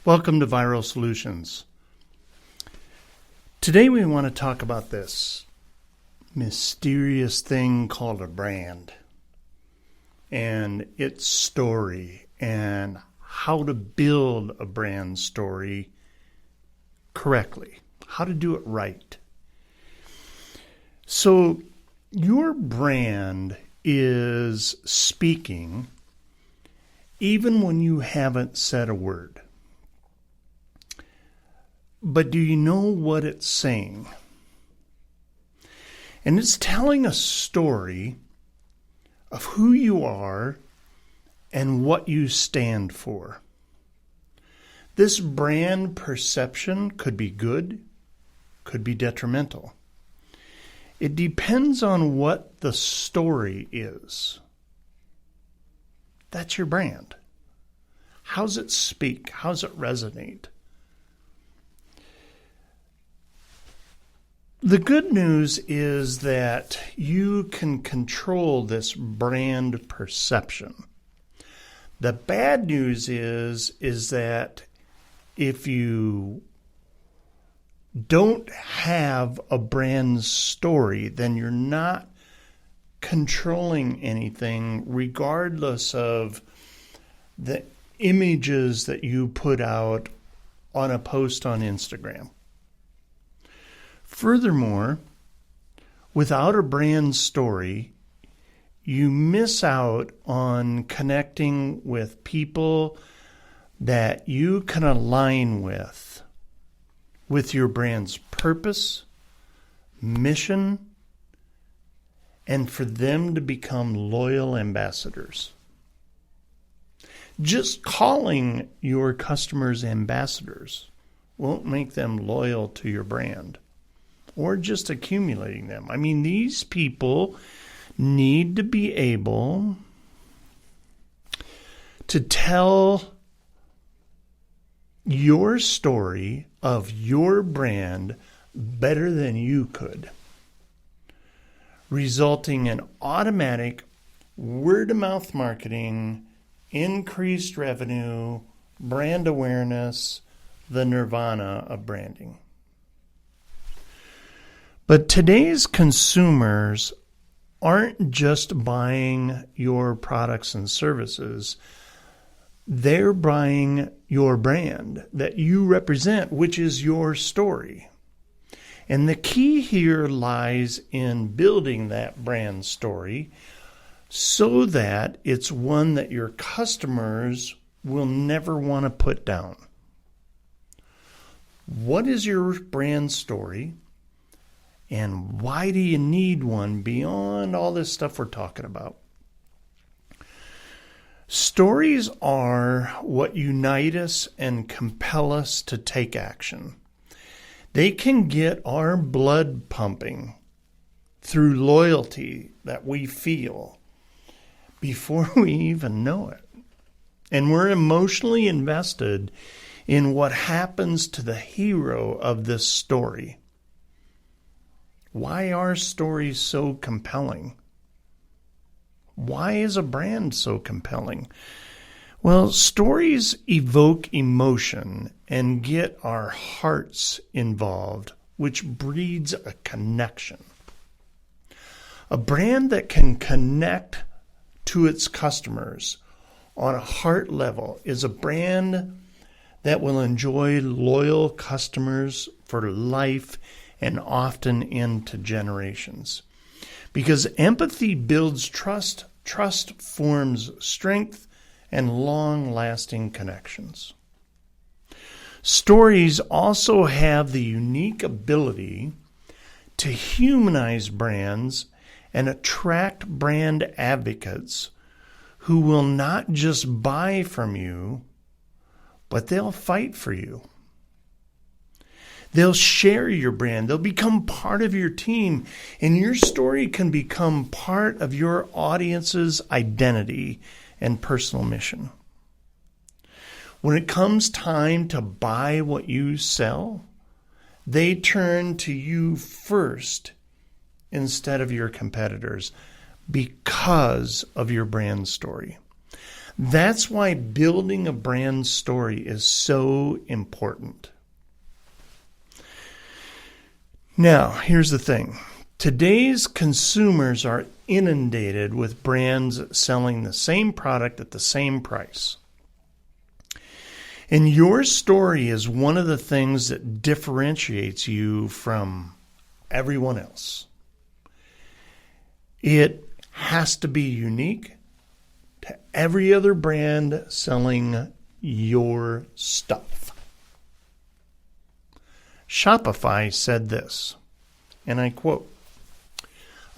Welcome to Viral Solutions. Today we want to talk about this mysterious thing called a brand and its story and how to build a brand story correctly, how to do it right. So your brand is speaking even when you haven't said a word. But do you know what it's saying? And it's telling a story of who you are and what you stand for. This brand perception could be good, could be detrimental. It depends on what the story is. That's your brand. How's it speak? How's it resonate? The good news is that you can control this brand perception. The bad news is that if you don't have a brand story, then you're not controlling anything regardless of the images that you put out on a post on Instagram. Furthermore, without a brand story, you miss out on connecting with people that you can align with your brand's purpose, mission, and for them to become loyal ambassadors. Just calling your customers ambassadors won't make them loyal to your brand. Or just accumulating them. I mean, these people need to be able to tell your story of your brand better than you could, resulting in automatic word-of-mouth marketing, increased revenue, brand awareness, the nirvana of branding. But today's consumers aren't just buying your products and services. They're buying your brand that you represent, which is your story. And the key here lies in building that brand story so that it's one that your customers will never want to put down. What is your brand story? And why do you need one beyond all this stuff we're talking about? Stories are what unite us and compel us to take action. They can get our blood pumping through loyalty that we feel before we even know it. And we're emotionally invested in what happens to the hero of this story. Why are stories so compelling? Why is a brand so compelling? Well, stories evoke emotion and get our hearts involved, which breeds a connection. A brand that can connect to its customers on a heart level is a brand that will enjoy loyal customers for life and often into generations. Because empathy builds trust, trust forms strength and long-lasting connections. Stories also have the unique ability to humanize brands and attract brand advocates who will not just buy from you, but they'll fight for you. They'll share your brand. They'll become part of your team. And your story can become part of your audience's identity and personal mission. When it comes time to buy what you sell, they turn to you first instead of your competitors because of your brand story. That's why building a brand story is so important. Now, here's the thing. Today's consumers are inundated with brands selling the same product at the same price. And your story is one of the things that differentiates you from everyone else. It has to be unique to every other brand selling your stuff. Shopify said this, and I quote,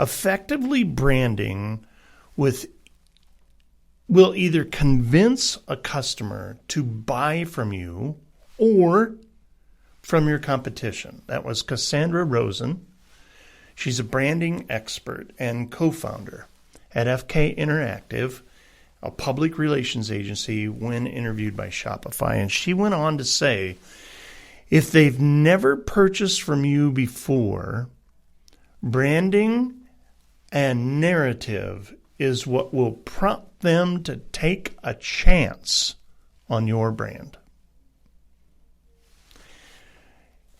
"Effectively branding will either convince a customer to buy from you or from your competition." That was Cassandra Rosen. She's a branding expert and co-founder at FK Interactive, a public relations agency, when interviewed by Shopify. And she went on to say, if they've never purchased from you before, branding and narrative is what will prompt them to take a chance on your brand.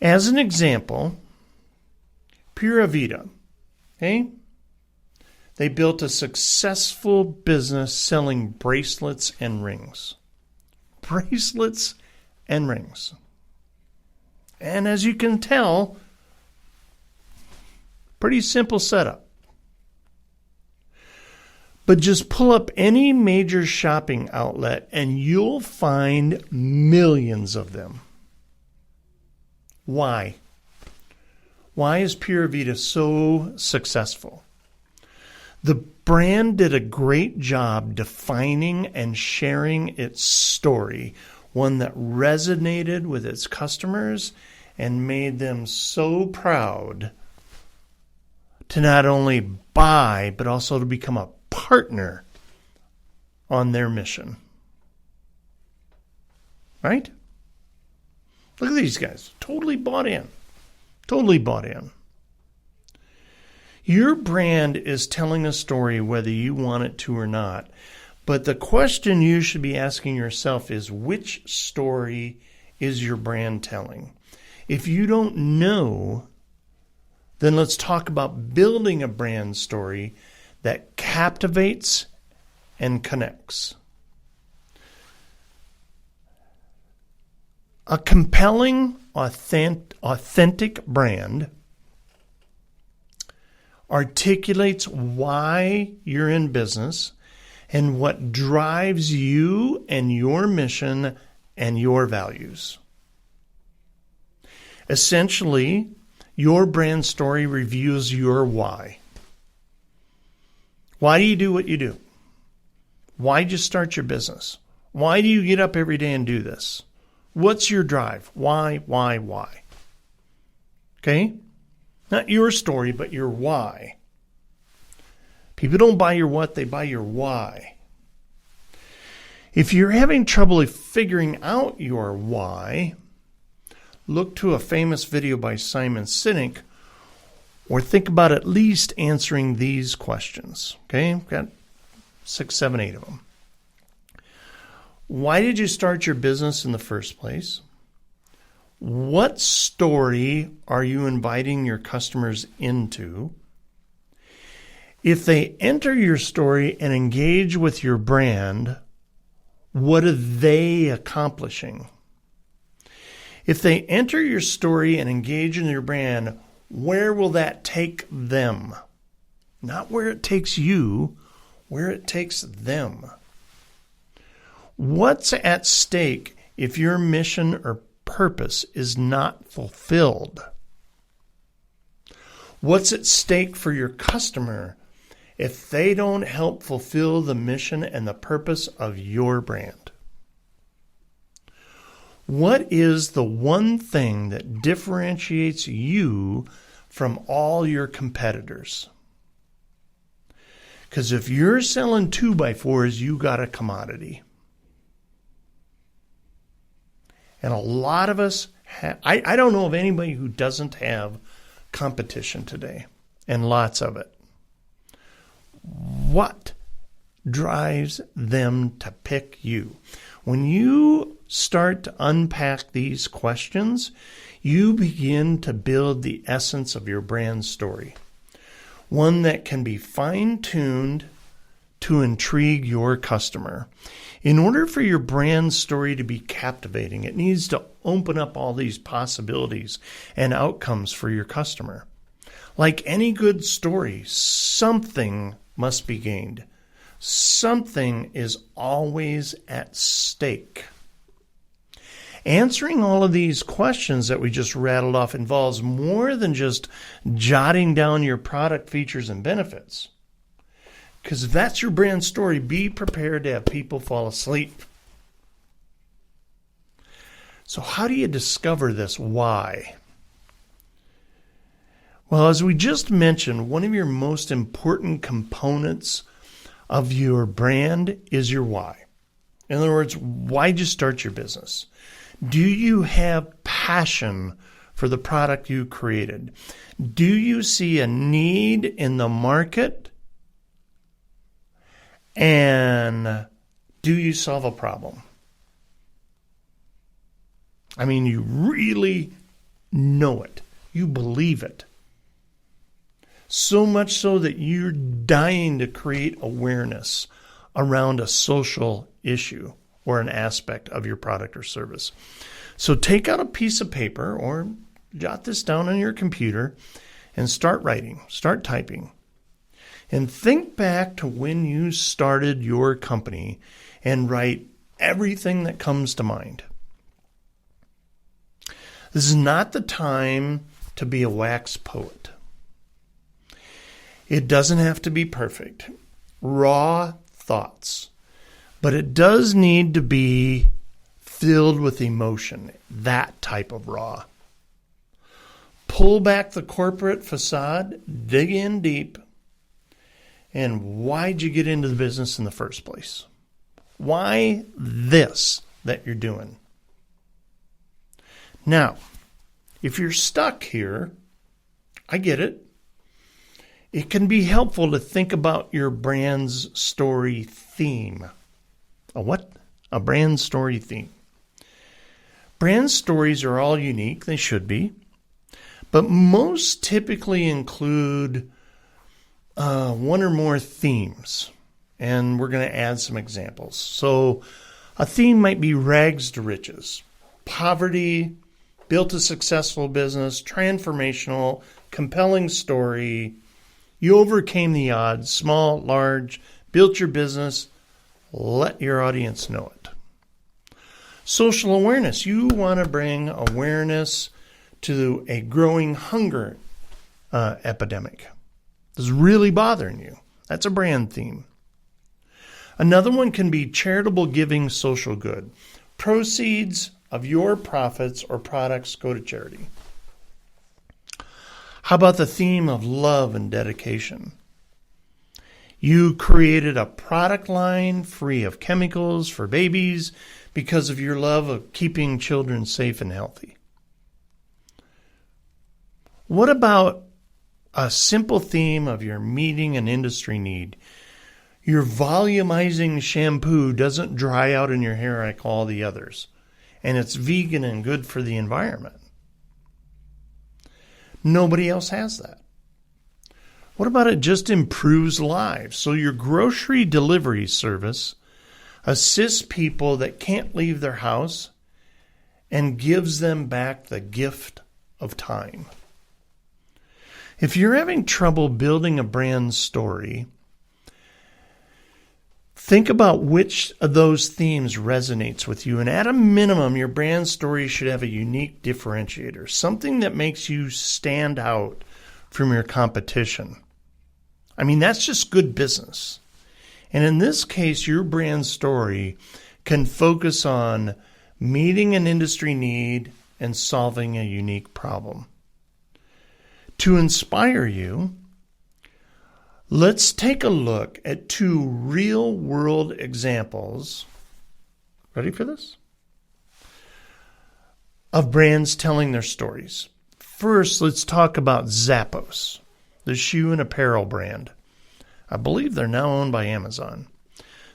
As an example, Pura Vida, okay? They built a successful business selling bracelets and rings. Bracelets and rings. And as you can tell, pretty simple setup. But just pull up any major shopping outlet and you'll find millions of them. Why? Why is Pura Vida so successful? The brand did a great job defining and sharing its story, one that resonated with its customers and made them so proud to not only buy, but also to become a partner on their mission. Right? Look at these guys. Totally bought in. Totally bought in. Your brand is telling a story whether you want it to or not. But the question you should be asking yourself is, which story is your brand telling? If you don't know, then let's talk about building a brand story that captivates and connects. A compelling, authentic brand articulates why you're in business and what drives you and your mission and your values. Essentially, your brand story reveals your why. Why do you do what you do? Why did you start your business? Why do you get up every day and do this? What's your drive? Why? Okay? Not your story, but your why. People don't buy your what, they buy your why. If you're having trouble figuring out your why, look to a famous video by Simon Sinek, or think about at least answering these questions. Okay? I've got 6, 7, 8 of them. Why did you start your business in the first place? What story are you inviting your customers into? If they enter your story and engage with your brand, what are they accomplishing? If they enter your story and engage in your brand, where will that take them? Not where it takes you, where it takes them. What's at stake if your mission or purpose is not fulfilled? What's at stake for your customer if they don't help fulfill the mission and the purpose of your brand? What is the one thing that differentiates you from all your competitors? Because if you're selling 2x4s, you got a commodity. And a lot of us I don't know of anybody who doesn't have competition today, and lots of it. What drives them to pick you? When you start to unpack these questions, you begin to build the essence of your brand story, one that can be fine-tuned to intrigue your customer. In order for your brand story to be captivating, it needs to open up all these possibilities and outcomes for your customer. Like any good story, something must be gained. Something is always at stake. Answering all of these questions that we just rattled off involves more than just jotting down your product features and benefits. Because if that's your brand story, be prepared to have people fall asleep. So how do you discover this why? Well, as we just mentioned, one of your most important components of your brand is your why. In other words, why'd you start your business? Do you have passion for the product you created? Do you see a need in the market? And do you solve a problem? I mean, you really know it. You believe it. So much so that you're dying to create awareness around a social issue or an aspect of your product or service. So take out a piece of paper or jot this down on your computer and start writing, start typing. And think back to when you started your company and write everything that comes to mind. This is not the time to be a wax poet. It doesn't have to be perfect. Raw thoughts. But it does need to be filled with emotion. That type of raw. Pull back the corporate facade. Dig in deep. And why'd you get into the business in the first place? Why this that you're doing? Now, if you're stuck here, I get it. It can be helpful to think about your brand's story theme. A what? A brand story theme. Brand stories are all unique. They should be. But most typically include one or more themes. And we're going to add some examples. So a theme might be rags to riches, poverty, built a successful business, transformational, compelling story. You overcame the odds, small, large, built your business. Let your audience know it. Social awareness. You want to bring awareness to a growing hunger epidemic. This is really bothering you. That's a brand theme. Another one can be charitable giving, social good. Proceeds of your profits or products go to charity. How about the theme of love and dedication? You created a product line free of chemicals for babies because of your love of keeping children safe and healthy. What about a simple theme of your meeting an industry need? Your volumizing shampoo doesn't dry out in your hair like all the others, and it's vegan and good for the environment. Nobody else has that. What about it just improves lives? So your grocery delivery service assists people that can't leave their house and gives them back the gift of time. If you're having trouble building a brand story, think about which of those themes resonates with you. And at a minimum, your brand story should have a unique differentiator, something that makes you stand out from your competition. I mean, that's just good business. And in this case, your brand story can focus on meeting an industry need and solving a unique problem. To inspire you, let's take a look at two real-world examples. Ready for this? Of brands telling their stories. First, let's talk about Zappos, the shoe and apparel brand. I believe they're now owned by Amazon.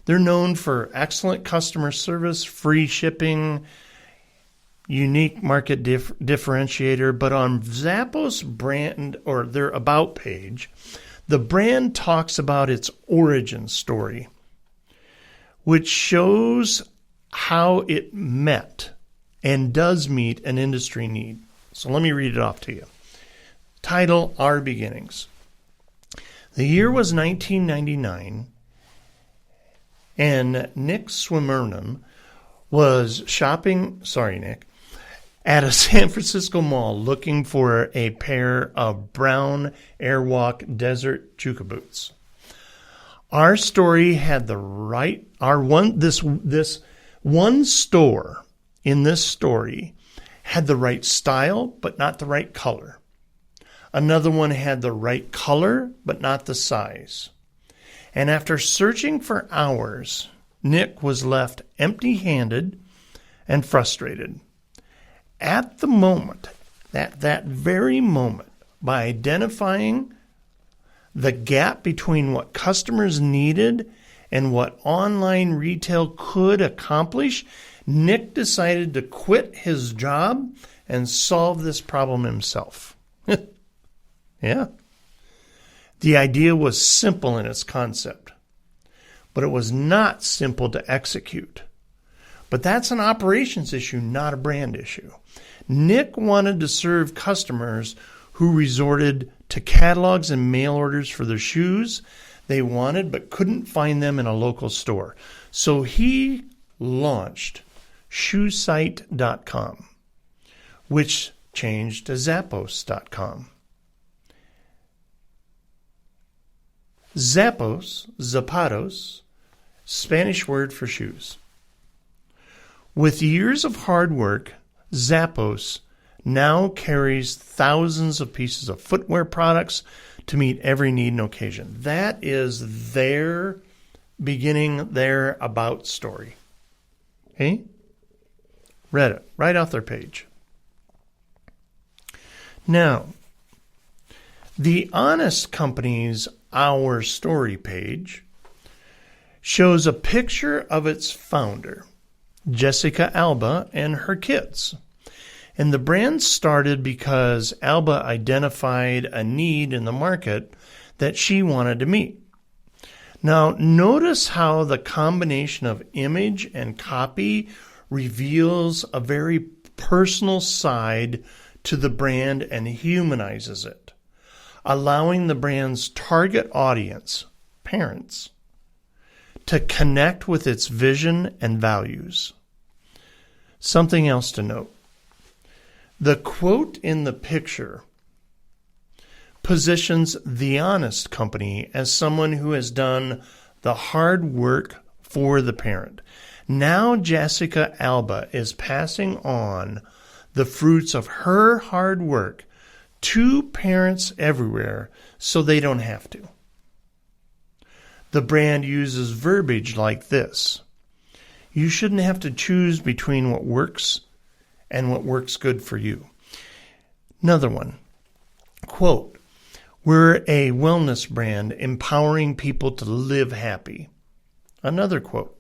They're known for excellent customer service, free shipping, unique market differentiator. But on Zappos brand or their About page, the brand talks about its origin story, which shows how it met and does meet an industry need. So let me read it off to you. Title, Our Beginnings. The year was 1999, and Nick Swimmerman was shopping, at a San Francisco mall looking for a pair of brown Airwalk Desert Chukka boots. Our story had this one store in this story had the right style, but not the right color. Another one had the right color, but not the size. And after searching for hours, Nick was left empty-handed and frustrated. At the moment, that very moment, by identifying the gap between what customers needed and what online retail could accomplish, Nick decided to quit his job and solve this problem himself. Yeah. The idea was simple in its concept, but it was not simple to execute. But that's an operations issue, not a brand issue. Nick wanted to serve customers who resorted to catalogs and mail orders for their shoes they wanted but couldn't find them in a local store. So he launched shoesite.com, which changed to Zappos.com. Zapatos, Spanish word for shoes. With years of hard work, Zappos now carries thousands of pieces of footwear products to meet every need and occasion. That is their beginning, their about story. Okay? Read it right off their page. Now, the Honest Company's Our Story page shows a picture of its founder, Jessica Alba, and her kids. And the brand started because Alba identified a need in the market that she wanted to meet. Now, notice how the combination of image and copy reveals a very personal side to the brand and humanizes it, allowing the brand's target audience, parents, to connect with its vision and values. Something else to note. The quote in the picture positions the Honest Company as someone who has done the hard work for the parent. Now Jessica Alba is passing on the fruits of her hard work to parents everywhere so they don't have to. The brand uses verbiage like this. You shouldn't have to choose between what works and what works good for you. Another one, quote, we're a wellness brand empowering people to live happy. Another quote,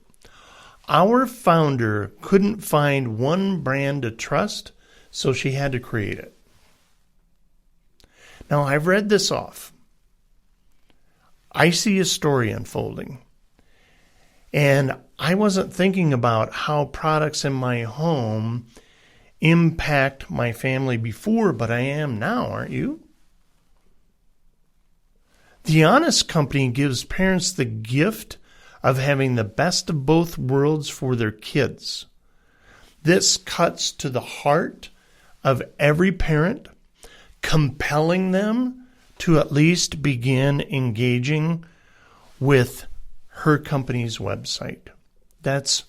our founder couldn't find one brand to trust, so she had to create it. Now, I've read this off. I see a story unfolding. And I wasn't thinking about how products in my home impact my family before, but I am now, aren't you? The Honest Company gives parents the gift of having the best of both worlds for their kids. This cuts to the heart of every parent, compelling them to at least begin engaging with her company's website. That's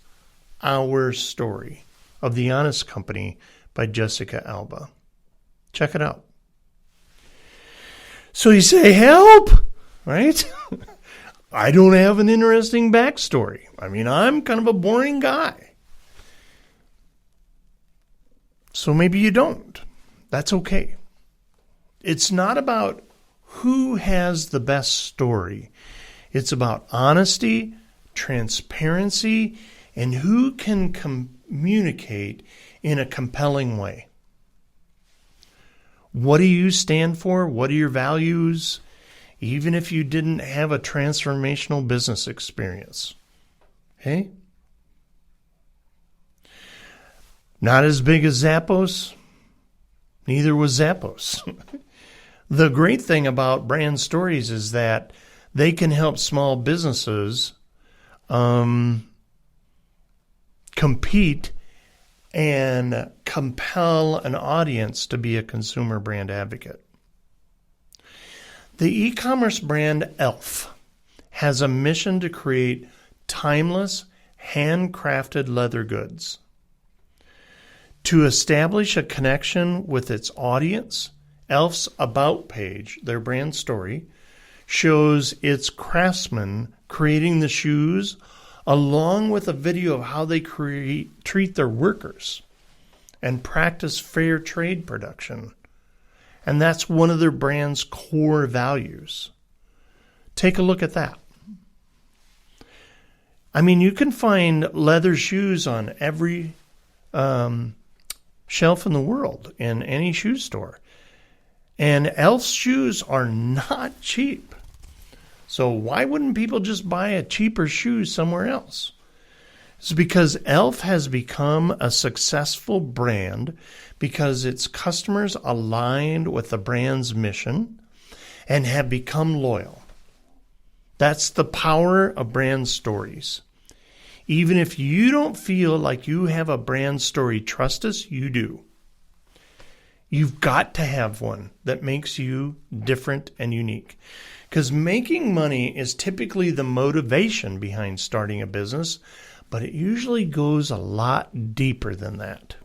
Our Story of the Honest Company by Jessica Alba. Check it out. So you say, help, right? I don't have an interesting backstory. I mean, I'm kind of a boring guy. So maybe you don't. That's okay. It's not about who has the best story. It's about honesty, transparency, and who can communicate in a compelling way. What do you stand for? What are your values? Even if you didn't have a transformational business experience. Okay? Not as big as Zappos. Neither was Zappos. The great thing about brand stories is that they can help small businesses compete and compel an audience to be a consumer brand advocate. The e-commerce brand e.l.f. has a mission to create timeless, handcrafted leather goods. To establish a connection with its audience, e.l.f.'s About page, their brand story, shows its craftsmen creating the shoes along with a video of how they treat their workers and practice fair trade production. And that's one of their brand's core values. Take a look at that. I mean, you can find leather shoes on every shelf in the world in any shoe store. And e.l.f.'s shoes are not cheap. So why wouldn't people just buy a cheaper shoe somewhere else? It's because e.l.f. has become a successful brand because its customers aligned with the brand's mission and have become loyal. That's the power of brand stories. Even if you don't feel like you have a brand story, trust us, you do. You've got to have one that makes you different and unique. Because making money is typically the motivation behind starting a business, but it usually goes a lot deeper than that.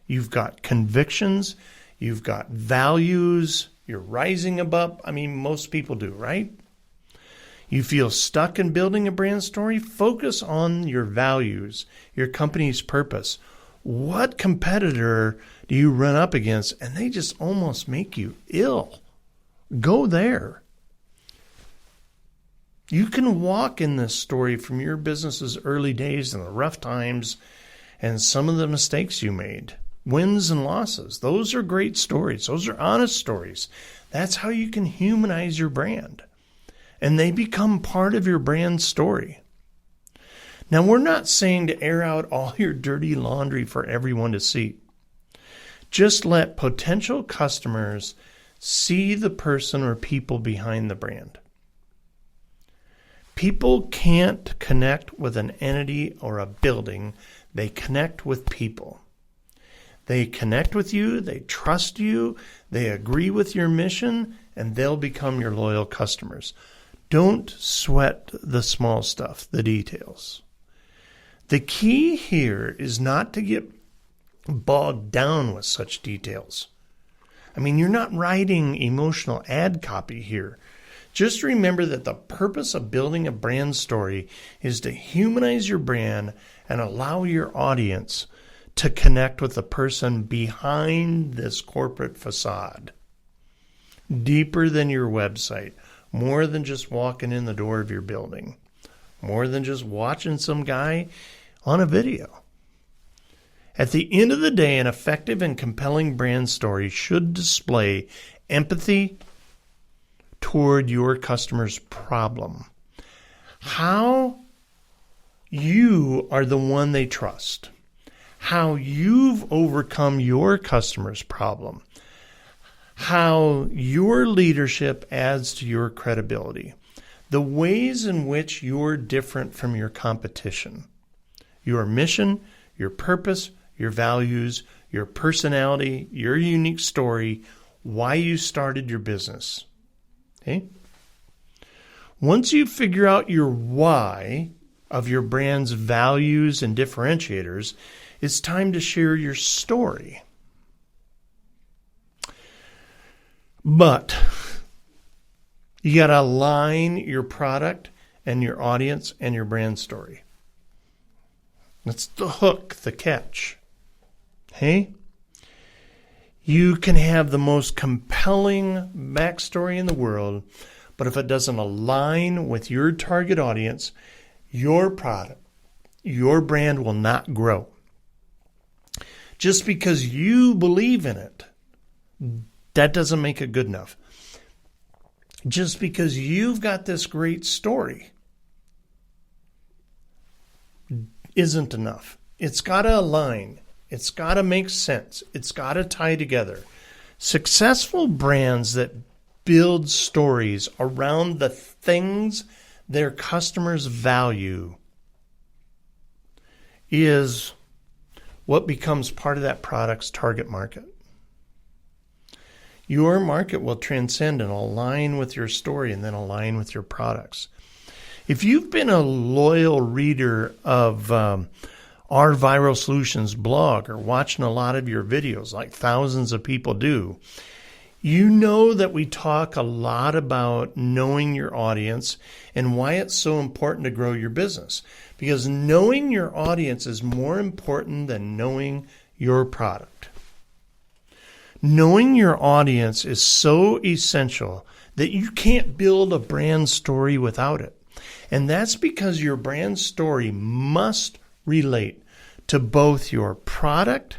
You've got convictions, you've got values, you're rising above. I mean, most people do, right? You feel stuck in building a brand story? Focus on your values, your company's purpose. What competitor do you run up against and they just almost make you ill? Go there. You can walk in this story from your business's early days and the rough times and some of the mistakes you made, wins and losses. Those are great stories. Those are honest stories. That's how you can humanize your brand. And they become part of your brand story. Now, we're not saying to air out all your dirty laundry for everyone to see. Just let potential customers see the person or people behind the brand. People can't connect with an entity or a building. They connect with people. They connect with you, they trust you, they agree with your mission, and they'll become your loyal customers. Don't sweat the small stuff, the details. The key here is not to get bogged down with such details. I mean, you're not writing emotional ad copy here. Just remember that the purpose of building a brand story is to humanize your brand and allow your audience to connect with the person behind this corporate facade. Deeper than your website, more than just walking in the door of your building, more than just watching some guy on a video. At the end of the day, an effective and compelling brand story should display empathy toward your customer's problem. How you are the one they trust. How you've overcome your customer's problem. How your leadership adds to your credibility. The ways in which you're different from your competition. Your mission, your purpose, your values, your personality, your unique story, why you started your business. Okay? Once you figure out your why of your brand's values and differentiators, it's time to share your story. But you got to align your product and your audience and your brand story. That's the hook, the catch. Hey? You can have the most compelling backstory in the world, but if it doesn't align with your target audience, your product, your brand will not grow. Just because you believe in it, that doesn't make it good enough. Just because you've got this great story isn't enough. It's got to align. It's got to make sense. It's got to tie together. Successful brands that build stories around the things their customers value is what becomes part of that product's target market. Your market will transcend and align with your story and then align with your products. If you've been a loyal reader of our Viral Solutions blog or watching a lot of your videos, like thousands of people do, you know that we talk a lot about knowing your audience and why it's so important to grow your business. Because knowing your audience is more important than knowing your product. Knowing your audience is so essential that you can't build a brand story without it. And that's because your brand story must relate to both your product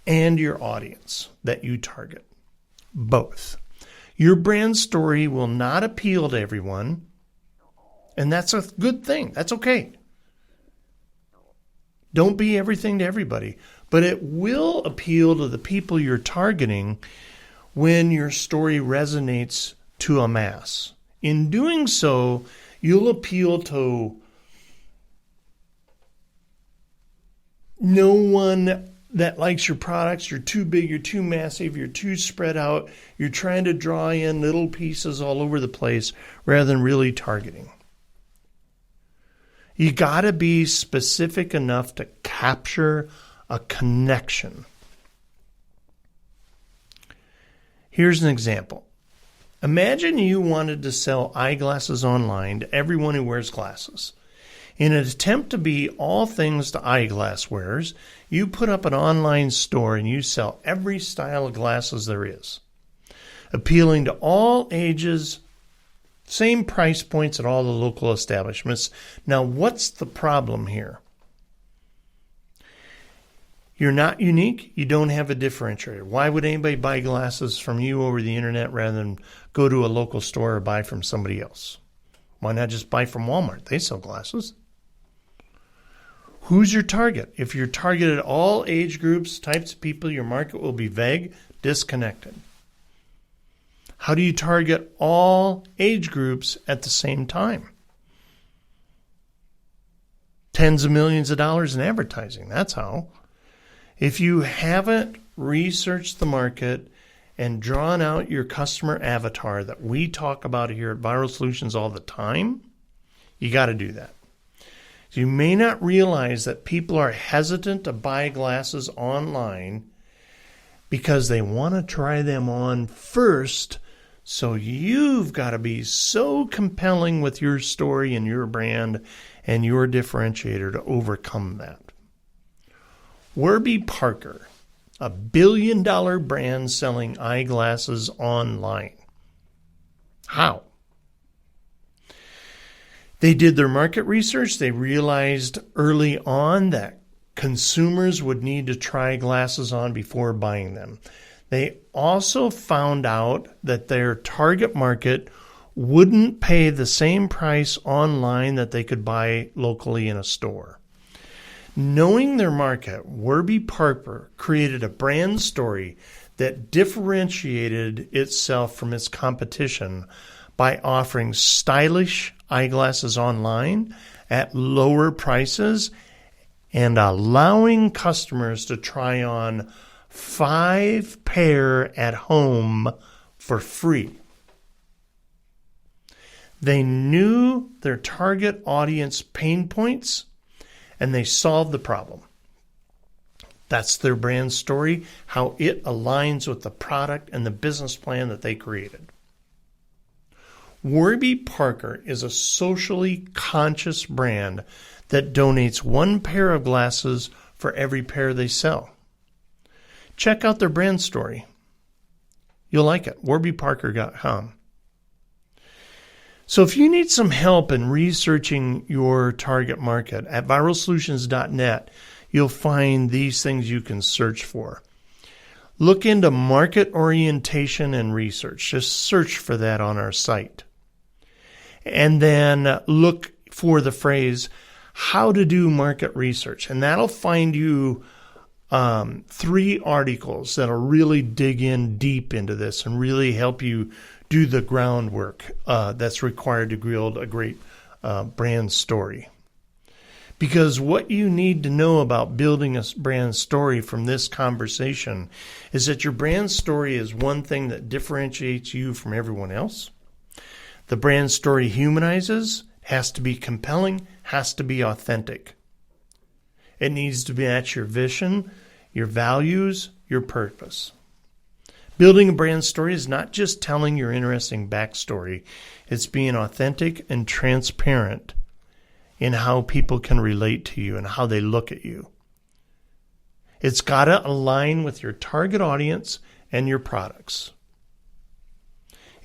and your audience that you target. Both. Your brand story will not appeal to everyone, and that's a good thing. That's okay. Don't be everything to everybody, but it will appeal to the people you're targeting when your story resonates to a mass. In doing so, you'll appeal to no one that likes your products. You're too big, you're too massive, you're too spread out. You're trying to draw in little pieces all over the place rather than really targeting. You got to be specific enough to capture a connection. Here's an example. Imagine you wanted to sell eyeglasses online to everyone who wears glasses. In an attempt to be all things to eyeglass wearers, you put up an online store and you sell every style of glasses there is, appealing to all ages, same price points at all the local establishments. Now, what's the problem here? You're not unique. You don't have a differentiator. Why would anybody buy glasses from you over the internet rather than go to a local store or buy from somebody else? Why not just buy from Walmart? They sell glasses. Who's your target? If you're targeted all age groups, types of people, your market will be vague, disconnected. How do you target all age groups at the same time? Tens of millions of dollars in advertising. That's how. If you haven't researched the market and drawn out your customer avatar that we talk about here at Viral Solutions all the time, you got to do that. You may not realize that people are hesitant to buy glasses online because they want to try them on first. So you've got to be so compelling with your story and your brand and your differentiator to overcome that. Warby Parker, a billion-dollar brand selling eyeglasses online. How? They did their market research. They realized early on that consumers would need to try glasses on before buying them. They also found out that their target market wouldn't pay the same price online that they could buy locally in a store. Knowing their market, Warby Parker created a brand story that differentiated itself from its competition by offering stylish eyeglasses online at lower prices and allowing customers to try on 5 pair at home for free. They knew their target audience pain points and they solved the problem. That's their brand story, how it aligns with the product and the business plan that they created. Warby Parker is a socially conscious brand that donates 1 pair of glasses for every pair they sell. Check out their brand story. You'll like it. WarbyParker.com. So if you need some help in researching your target market, at viralsolutions.net, you'll find these things you can search for. Look into market orientation and research. Just search for that on our site. And then look for the phrase, how to do market research. And that'll find you 3 articles that'll really dig in deep into this and really help you do the groundwork that's required to build a great brand story. Because what you need to know about building a brand story from this conversation is that your brand story is one thing that differentiates you from everyone else. The brand story humanizes, has to be compelling, has to be authentic. It needs to match your vision, your values, your purpose. Building a brand story is not just telling your interesting backstory. It's being authentic and transparent in how people can relate to you and how they look at you. It's got to align with your target audience and your products.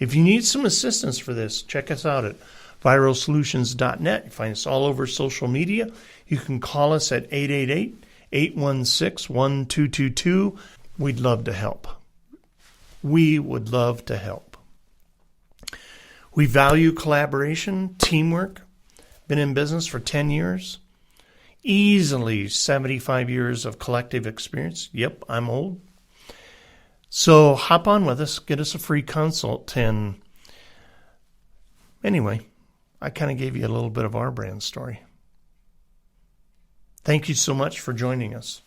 If you need some assistance for this, check us out at viralsolutions.net. You find us all over social media. You can call us at 888-816-1222. We'd love to help. We would love to help. We value collaboration, teamwork. Been in business for 10 years. Easily 75 years of collective experience. Yep, I'm old. So hop on with us. Get us a free consult. And anyway, I kind of gave you a little bit of our brand story. Thank you so much for joining us.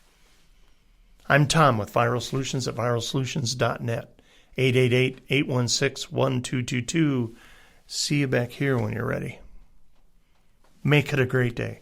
I'm Tom with Viral Solutions at viralsolutions.net. 888-816-1222. See you back here when you're ready. Make it a great day.